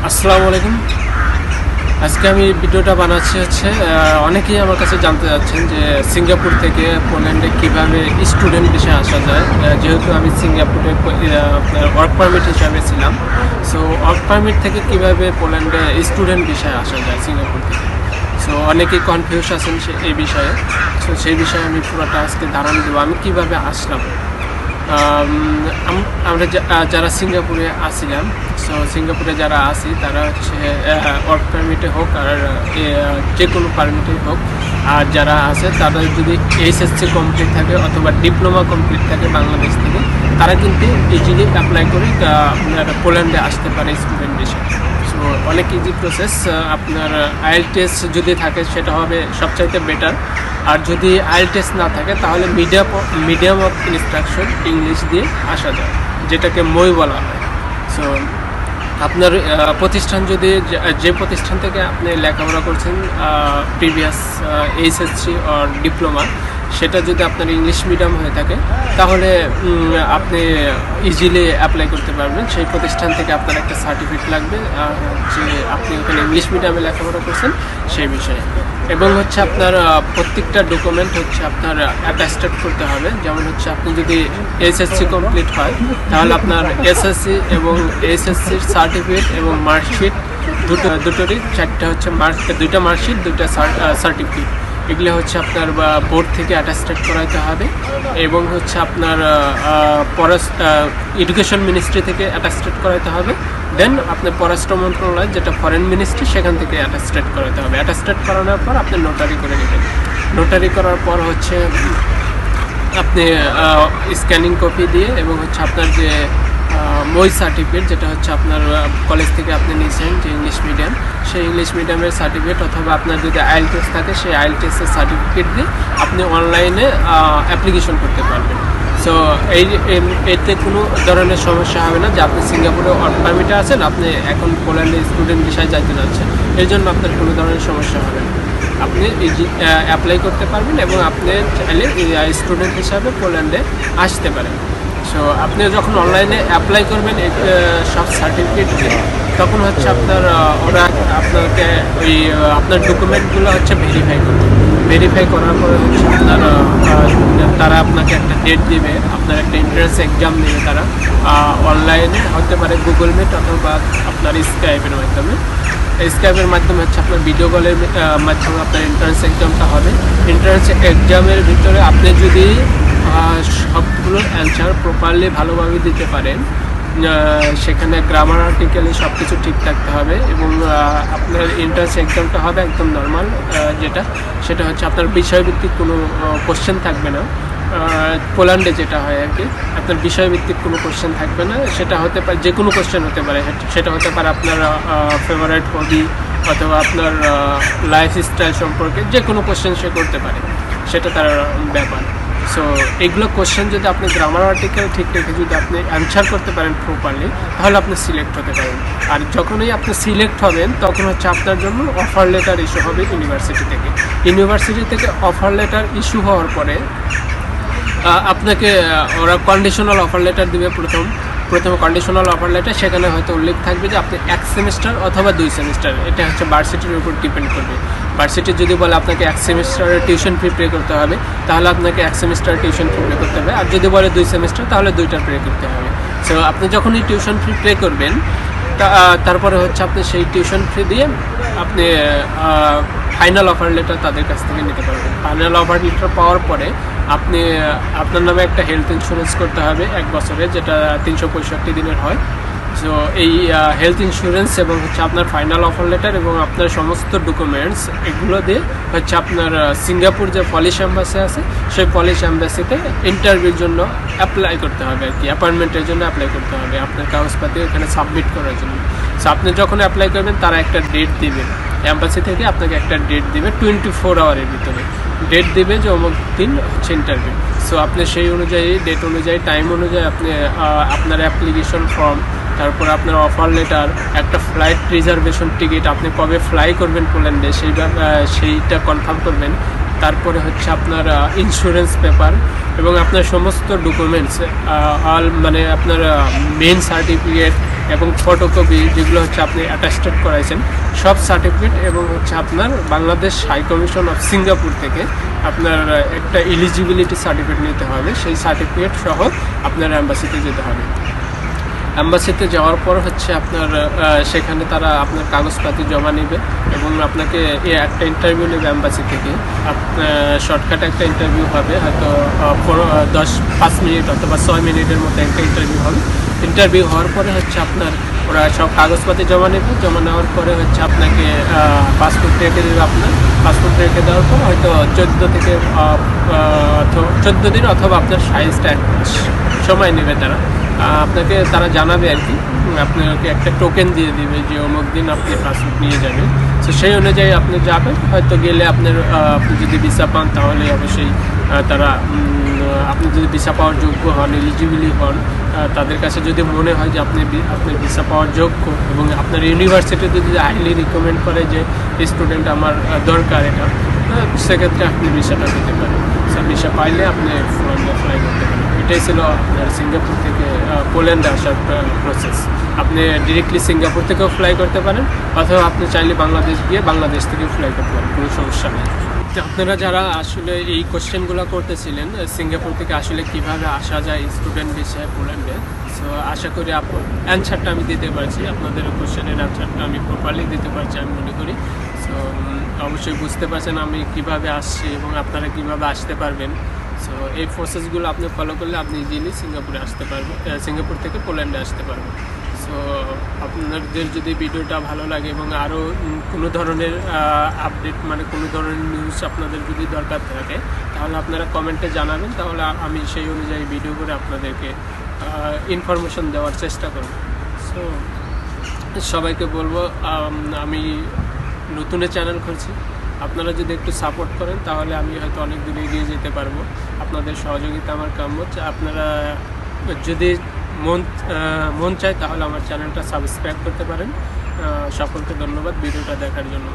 আসসালামু আলাইকুম। আজকে আমি ভিডিওটা বানাচ্ছি অনেকেই আমার কাছে জানতে চাচ্ছেন যে সিঙ্গাপুর থেকে পোল্যান্ডে কীভাবে স্টুডেন্ট ভিসায় আসা যায়। যেহেতু আমি সিঙ্গাপুরে ওয়ার্ক পারমিট হিসাবে ছিলাম, সো ওয়ার্ক পারমিট থেকে কীভাবে পোল্যান্ডে স্টুডেন্ট ভিসায় আসা যায় সিঙ্গাপুর থেকে। সো অনেকেই কনফিউজ আছেন এই বিষয়ে। সো সেই বিষয়ে আমি পুরোটা আজকে ধারণা দেবো আমি কীভাবে আসলাম। আমরা যারা সিঙ্গাপুরে আসছিলাম, সো সিঙ্গাপুরে যারা আসি তারা ওয়ার্ক পারমিটে হোক আর যে কোনো পারমিটে হোক, আর যারা আছে তাদের যদি এইচএসসি কমপ্লিট থাকে অথবা ডিপ্লোমা কমপ্লিট থাকে বাংলাদেশ থেকে, তারা কিন্তু ইজিলি অ্যাপ্লাই করে পোল্যান্ডে আসতে পারে স্টুডেন্ট হিসেবে। সো অনেক ইজি প্রসেস। আপনার আইএলটিএস যদি থাকে সেটা হবে সবচাইতে বেটার, আর যদি আইএলটিএস না থাকে তাহলে মিডিয়াম অফ ইনস্ট্রাকশন ইংলিশ দিয়ে আসা যায়, যেটাকে মই বলা হয়। সো আপনার প্রতিষ্ঠান যদি যে প্রতিষ্ঠান থেকে আপনি লেখাপড়া করছেন প্রিভিয়াস এইচএসসি আর ডিপ্লোমা, সেটা যদি আপনার ইংলিশ মিডিয়াম হয়ে থাকে তাহলে আপনি ইজিলি অ্যাপ্লাই করতে পারবেন। সেই প্রতিষ্ঠান থেকে আপনার একটা সার্টিফিকেট লাগবে যে আপনি ওখানে ইংলিশ মিডিয়ামে লেখাপড়া করছেন সেই বিষয়ে। এবং আপনার প্রত্যেকটা ডকুমেন্ট আপনার অ্যাটাস্টেড করতে হবে। যেমন আপনি যদি এসএসসি কমপ্লিট হয় তাহলে আপনার এসএসসি এবং এইচএসসির সার্টিফিকেট এবং মার্কশিট দুটোরই দুইটা মার্কশিট, দুইটা সার্টিফিকেট, এগুলো আপনার বোর্ড থেকে অ্যাটাস্টেড করাইতে হবে। এবং আপনার এডুকেশন মিনিস্ট্রি থেকে অ্যাটাস্টেড করাইতে হবে। দেন আপনার পররাষ্ট্র মন্ত্রণালয়, যেটা ফরেন মিনিস্ট্রি, সেখান থেকে অ্যাটাস্টেড করাতে হবে। অ্যাটাস্টেড করানোর পর আপনি নোটারি করে নেবেন। নোটারি করার পর আপনি স্ক্যানিং কপি দিয়ে এবং আপনার যে মই সার্টিফিকেট, যেটা আপনার কলেজ থেকে আপনি নিয়েছেন যে ইংলিশ মিডিয়াম, সেই ইংলিশ মিডিয়ামের সার্টিফিকেট, অথবা আপনার যদি আইএলটিএস থাকে সেই আইএলটিএসের সার্টিফিকেট দিয়ে আপনি অনলাইনে অ্যাপ্লিকেশন করতে পারবেন। সো এতে কোনো ধরনের সমস্যা হবে না যে আপনি সিঙ্গাপুরে ওয়ার্ক পারমিটে আছেন, আপনি এখন পোল্যান্ডে স্টুডেন্ট ভিসায় যাইতে যাচ্ছেন, এর জন্য আপনার কোনো ধরনের সমস্যা হবে না। আপনি অ্যাপ্লাই করতে পারবেন এবং আপনি চাইলে স্টুডেন্ট হিসাবে পোল্যান্ডে আসতে পারেন। সো আপনি যখন অনলাইনে অ্যাপ্লাই করবেন সব সার্টিফিকেট দিয়ে, তখন ওরা আপনাকে আপনার ডকুমেন্টগুলো ভেরিফাই করবে। ভেরিফাই করার পরে তারা আপনাকে একটা ডেট দেবে, আপনার একটা এন্ট্রান্স এক্সাম নেবে তারা অনলাইনে, হতে পারে গুগল মিট অথবা আপনার স্কাইপের মাধ্যমে। স্কাইপের মাধ্যমে আপনার ভিডিও কলের মাধ্যমে আপনার এন্ট্রান্স এক্সামটা হবে। এন্ট্রান্স এক্সামের ভিতরে আপনি যদি সবগুলো অ্যান্সার প্রপারলি ভালোভাবে দিতে পারেন, সেখানে গ্রামার আর্টিকেলে সব কিছু ঠিক থাকতে হবে। এবং আপনার এন্ট্রান্স এক্সামটা হবে একদম নর্মাল, সেটা আপনার বিষয়ভিত্তিক কোনো কোশ্চেন থাকবে না। পোল্যান্ডে যেটা হয় আর কি, আপনার বিষয়ভিত্তিক কোনো কোশ্চেন থাকবে না। সেটা হতে পারে যে কোনো কোশ্চেন হতে পারে। সেটা হতে পারে আপনার ফেভারিট হবি অথবা আপনার লাইফস্টাইল সম্পর্কে যে কোনো কোশ্চেন সে করতে পারে, সেটা তার ব্যাপার। সো এগুলো কোশ্চেন যদি আপনি গ্রামার আর্টিকেল ঠিক রেখে যদি আপনি অ্যান্সার করতে পারেন প্রপারলি, তাহলে আপনি সিলেক্ট হতে পারেন। আর যখনই আপনি সিলেক্ট হবেন তখন আপনার জন্য অফার লেটার ইস্যু হবে ইউনিভার্সিটি থেকে। ইউনিভার্সিটি থেকে অফার লেটার ইস্যু হওয়ার পরে আপনাকে ওরা কন্ডিশনাল অফার লেটার দেবে। প্রথমে কন্ডিশনাল অফার লেটার, সেখানে হয়তো উল্লেখ থাকবে যে আপনি 1 সেমিস্টার অথবা 2 সেমিস্টার, এটা ভার্সিটির উপর ডিপেন্ড করবে। ভার্সিটি যদি বলে আপনাকে 1 সেমিস্টারের টিউশন ফি পে করতে হবে, তাহলে আপনাকে 1 সেমিস্টার টিউশন ফি পে করতে হবে। আর যদি বলে 2 সেমিস্টার, তাহলে 2টা পে করতে হবে। সো আপনি যখনই টিউশন ফি পে করবেন, তারপরে আপনি সেই টিউশন ফি দিয়ে আপনি ফাইনাল অফার লেটার তাদের কাছ থেকে নিতে পারবেন। ফাইনাল অফার লেটার পাওয়ার পরে আপনি আপনার নামে একটা হেলথ ইন্স্যুরেন্স করতে হবে 1 বছরের, যেটা 365 দিনের হয়। সো এই হেলথ ইন্স্যুরেন্স এবং আপনার ফাইনাল অফার লেটার এবং আপনার সমস্ত ডকুমেন্টস, এগুলো দিয়ে আপনার সিঙ্গাপুর যে পলিশ অ্যাম্বাসি আছে, সেই পলিশ অ্যাম্বাসিতে ইন্টারভিউর জন্য অ্যাপ্লাই করতে হবে আর কি, অ্যাপয়েন্টমেন্টের জন্য অ্যাপ্লাই করতে হবে আপনার কাগজপাতি ওখানে সাবমিট করার জন্য। সো আপনি যখন অ্যাপ্লাই করবেন তারা একটা ডেট দিবে, অ্যাম্বাসি থেকে আপনাকে একটা ডেট দিবে 24 আওয়ারের ভিতরে ডেট দিবে যে অমুক দিন ইন্টারভিউ। সো আপনি সেই অনুযায়ী ডেট অনুযায়ী টাইম অনুযায়ী আপনি আপনার অ্যাপ্লিকেশন ফর্ম, তারপর আপনার অফার লেটার, একটা ফ্লাইট রিজার্ভেশন টিকিট, আপনি কবে ফ্লাই করবেন পোল্যান্ডে সেইটা কনফার্ম করবেন। তারপরে হচ্ছে আপনার ইন্স্যুরেন্স পেপার এবং আপনার সমস্ত ডকুমেন্টস অল মানে আপনার মেইন সার্টিফিকেট এবং ফটোকপি যেগুলো হচ্ছে আপনি অ্যাটাস্টেড করাইছেন সব সার্টিফিকেট এবং হচ্ছে আপনার Bangladesh high commission of Singapore থেকে আপনার একটা এলিজিবিলিটি সার্টিফিকেট নিতে হবে। সেই সার্টিফিকেট সহ আপনার অ্যাম্বাসিতে যেতে হবে। অ্যাম্বাসিতে যাওয়ার পর হচ্ছে আপনার সেখানে তারা আপনার কাগজপাতি জমা নেবে এবং আপনাকে একটা ইন্টারভিউ নেবে অ্যাম্বাসি থেকে। শর্টকাটে একটা ইন্টারভিউ হবে, হয়তো 5 মিনিট অথবা 6 মিনিটের মতো একটা ইন্টারভিউ হবে। ইন্টারভিউ হওয়ার পরে হচ্ছে আপনার ওরা সব কাগজপাতি জমা নেবে। জমা নেওয়ার পরে হচ্ছে আপনাকে পাসপোর্ট রেখে দেবে। আপনার পাসপোর্ট রেখে দেওয়ার পর হয়তো 14 দিন অথবা আপনার সাইজটা সময় নেবে তারা। আপনাকে তারা জানাবে আর কি, আপনাকে একটা টোকেন দিয়ে দিবে যে অমুক দিন আপনি পাসপোর্ট নিয়ে যাবেন। তো সেই অনুযায়ী আপনি যাবেন। হয়তো গেলে আপনার আপনি যদি ভিসা পান তাহলে অবশ্যই তারা আপনি যদি ভিসা পাওয়ার যোগ্য হন, এলিজিবিলি হন, তাদের কাছে যদি মনে হয় যে আপনার ভিসা পাওয়ার যোগ্য এবং আপনার ইউনিভার্সিটি যদি হাইলি রিকমেন্ড করে যে স্টুডেন্ট আমার দরকার এটা, সেক্ষেত্রে আপনি ভিসাটা পেতে পারেন। ভিসা পাইলে আপনি অ্যাপ্লাই করতে পারেন। এটাই ছিল আপনার সিঙ্গাপুর থেকে পোল্যান্ডে আসার প্রসেস। আপনি ডিরেক্টলি সিঙ্গাপুর থেকেও ফ্লাই করতে পারেন অথবা আপনি চাইলে বাংলাদেশ গিয়ে বাংলাদেশ থেকেও ফ্লাই করতে পারেন, কোনো সমস্যা নেই। আপনারা যারা আসলে এই কোশ্চেনগুলো করতেছিলেন সিঙ্গাপুর থেকে আসলে কিভাবে আসা যায় স্টুডেন্ট ভিসায় পোল্যান্ডে, সো আশা করি অ্যান্সারটা আমি দিতে পারছি। আপনাদের কোশ্চেনের অ্যান্সারটা আমি প্রপারলি দিতে পারছি আমি মনে করি। সো অবশ্যই বুঝতে পারছেন আমি কিভাবে আসছি এবং আপনারা কিভাবে আসতে পারবেন। সো এই প্রসেসগুলো আপনি ফলো করলে আপনি ইজিলি সিঙ্গাপুরে আসতে পারবেন, সিঙ্গাপুর থেকে পোল্যান্ডে আসতে পারবেন। সো আপনাদের যদি ভিডিওটা ভালো লাগে এবং আরও কোনো ধরনের আপডেট মানে কোনো ধরনের নিউজ আপনাদের যদি দরকার থাকে তাহলে আপনারা কমেন্টে জানাবেন, তাহলে আমি সেই অনুযায়ী ভিডিও করে আপনাদেরকে ইনফরমেশন দেওয়ার চেষ্টা করব। সো সবাইকে বলবো আমি নতুন চ্যানেল খুলছি, আপনারা যদি একটু সাপোর্ট করেন তাহলে আমি হয়তো অনেক দূরে এগিয়ে যেতে পারবো। আপনাদের সহযোগিতা আমার কাম্য। আপনারা যদি মন চায় তাহলে আমার চ্যানেলটা সাবস্ক্রাইব করতে পারেন। সকলকে ধন্যবাদ ভিডিওটা দেখার জন্য।